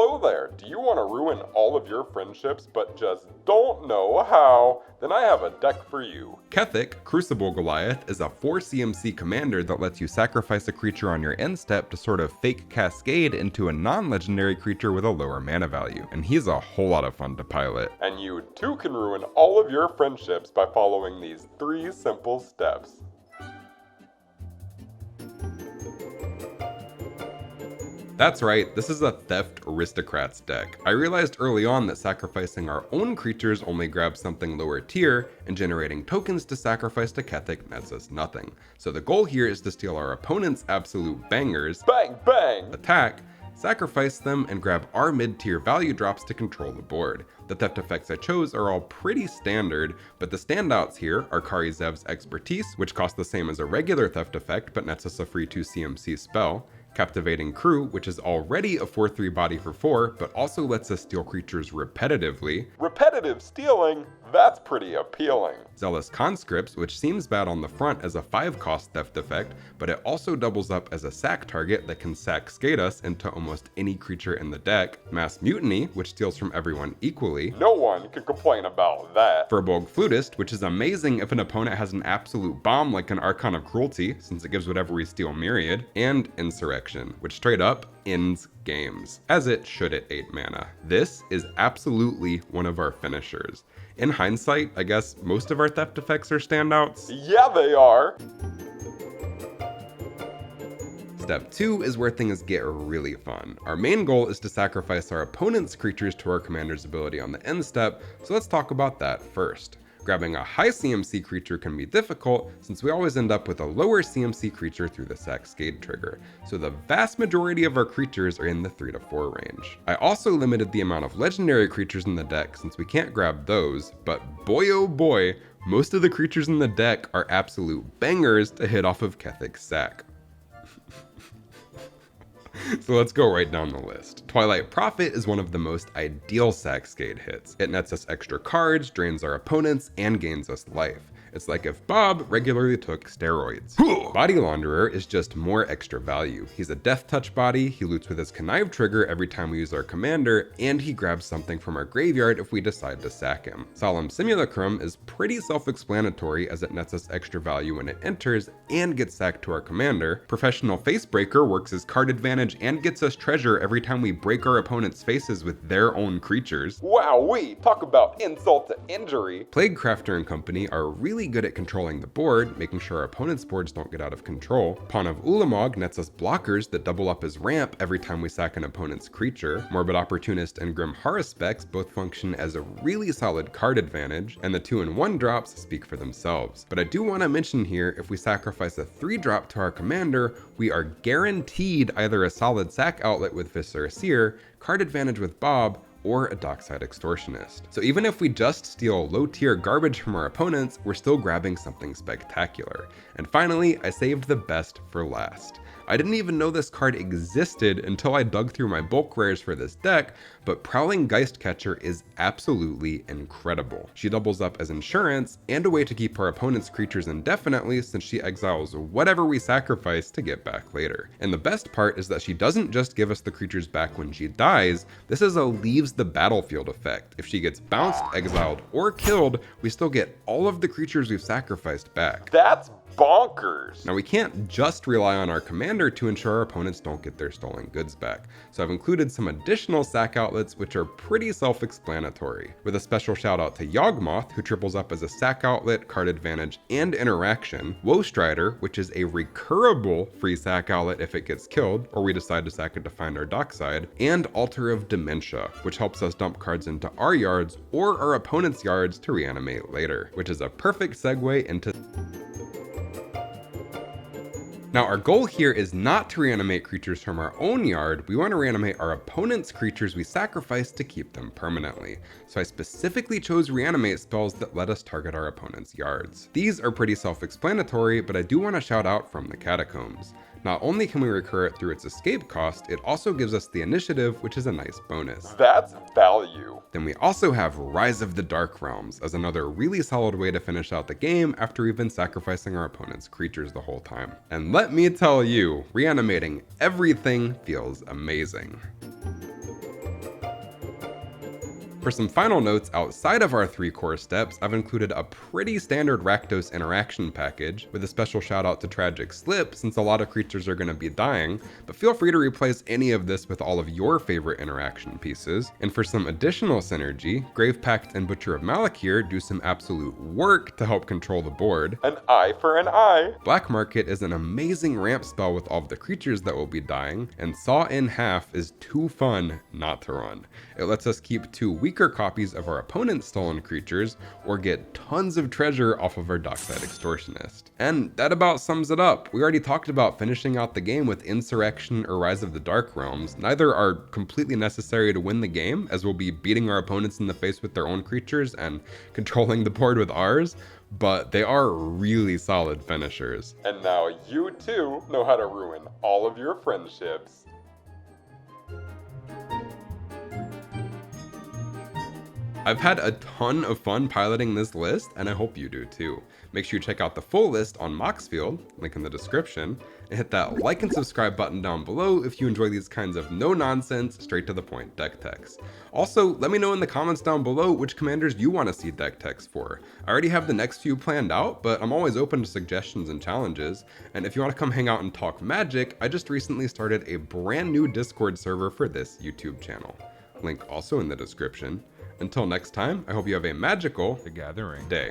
Hello there, do you want to ruin all of your friendships but just don't know how? Then I have a deck for you. Kethek, Crucible Goliath, is a 4 CMC commander that lets you sacrifice a creature on your end step to sort of fake cascade into a non-legendary creature with a lower mana value, and he's a whole lot of fun to pilot. And you too can ruin all of your friendships by following these 3 simple steps. That's right, this is a Theft Aristocrats deck. I realized early on that sacrificing our own creatures only grabs something lower tier, and generating tokens to sacrifice to Kethek nets us nothing. So the goal here is to steal our opponent's absolute bangers, Bang bang! attack, sacrifice them, and grab our mid-tier value drops to control the board. The theft effects I chose are all pretty standard, but the standouts here are Kari Zev's Expertise, which costs the same as a regular theft effect but nets us a free 2 CMC spell, Captivating Crew, which is already a 4/3 body for 4, but also lets us steal creatures repetitively. Repetitive stealing? That's pretty appealing. Zealous Conscripts, which seems bad on the front as a 5-cost theft effect, but it also doubles up as a sack target that can sack skate us into almost any creature in the deck. Mass Mutiny, which steals from everyone equally. No one can complain about that. Furbolg Flutist, which is amazing if an opponent has an absolute bomb like an Archon of Cruelty, since it gives whatever we steal Myriad. And Insurrection, which straight up ends games, as it should at 8 mana. This is absolutely one of our finishers. In hindsight, I guess most of our theft effects are standouts. Yeah, they are. Step 2 is where things get really fun. Our main goal is to sacrifice our opponent's creatures to our commander's ability on the end step, so let's talk about that first. Grabbing a high CMC creature can be difficult since we always end up with a lower CMC creature through the Sackskade trigger, so the vast majority of our creatures are in the 3 to 4 range. I also limited the amount of legendary creatures in the deck since we can't grab those, but boy oh boy, most of the creatures in the deck are absolute bangers to hit off of Kethek's sack. So let's go right down the list. Twilight Prophet is one of the most ideal Sackskade hits. It nets us extra cards, drains our opponents, and gains us life. It's like if Bob regularly took steroids. Body Launderer is just more extra value. He's a death touch body, he loots with his Connive trigger every time we use our commander, and he grabs something from our graveyard if we decide to sack him. Solemn Simulacrum is pretty self-explanatory as it nets us extra value when it enters and gets sacked to our commander. Professional Facebreaker works as card advantage and gets us treasure every time we break our opponent's faces with their own creatures. Wowee, talk about insult to injury. Plaguecrafter and company are really good at controlling the board, making sure our opponent's boards don't get out of control. Pawn of Ulamog nets us blockers that double up as ramp every time we sack an opponent's creature. Morbid Opportunist and Grim Haruspex both function as a really solid card advantage, and the 2/1 drops speak for themselves. But I do want to mention here, if we sacrifice a 3-drop to our commander, we are guaranteed either a solid sack outlet with Viscera Seer, card advantage with Bob, or a Dockside Extortionist. So even if we just steal low-tier garbage from our opponents, we're still grabbing something spectacular. And finally, I saved the best for last. I didn't even know this card existed until I dug through my bulk rares for this deck, but Prowling Geistcatcher is absolutely incredible. She doubles up as insurance and a way to keep our opponent's creatures indefinitely since she exiles whatever we sacrifice to get back later. And the best part is that she doesn't just give us the creatures back when she dies, this is a leaves the battlefield effect. If she gets bounced, exiled, or killed, we still get all of the creatures we've sacrificed back. That's bonkers. Now we can't just rely on our commander to ensure our opponents don't get their stolen goods back, so I've included some additional sack outlets which are pretty self-explanatory, with a special shout out to Yawgmoth, who triples up as a sack outlet, card advantage, and interaction, Woestrider, which is a recurable free sack outlet if it gets killed, or we decide to sack it to find our dockside, and Altar of Dementia, which helps us dump cards into our yards or our opponent's yards to reanimate later, which is a perfect segue into... Now our goal here is not to reanimate creatures from our own yard, we want to reanimate our opponent's creatures we sacrificed to keep them permanently. So I specifically chose reanimate spells that let us target our opponent's yards. These are pretty self-explanatory, but I do want to shout out From the Catacombs. Not only can we recur it through its escape cost, it also gives us the initiative, which is a nice bonus. That's value. Then we also have Rise of the Dark Realms as another really solid way to finish out the game after we've been sacrificing our opponent's creatures the whole time. And let me tell you, reanimating everything feels amazing. For some final notes outside of our 3 core steps, I've included a pretty standard Rakdos interaction package, with a special shout out to Tragic Slip since a lot of creatures are going to be dying, but feel free to replace any of this with all of your favorite interaction pieces. And for some additional synergy, Grave Pact and Butcher of Malakir do some absolute work to help control the board. An eye for an eye. Black Market is an amazing ramp spell with all of the creatures that will be dying, and Saw in Half is too fun not to run. It lets us keep 2 weaker copies of our opponent's stolen creatures, or get tons of treasure off of our Dockside Extortionist. And that about sums it up. We already talked about finishing out the game with Insurrection or Rise of the Dark Realms. Neither are completely necessary to win the game, as we'll be beating our opponents in the face with their own creatures and controlling the board with ours, but they are really solid finishers. And now you too know how to ruin all of your friendships. I've had a ton of fun piloting this list, and I hope you do too. Make sure you check out the full list on Moxfield, link in the description, and hit that like and subscribe button down below if you enjoy these kinds of no-nonsense, straight-to-the-point deck techs. Also, let me know in the comments down below which commanders you want to see deck techs for. I already have the next few planned out, but I'm always open to suggestions and challenges, and if you want to come hang out and talk Magic, I just recently started a brand new Discord server for this YouTube channel. Link also in the description. Until next time, I hope you have a magical The Gathering day.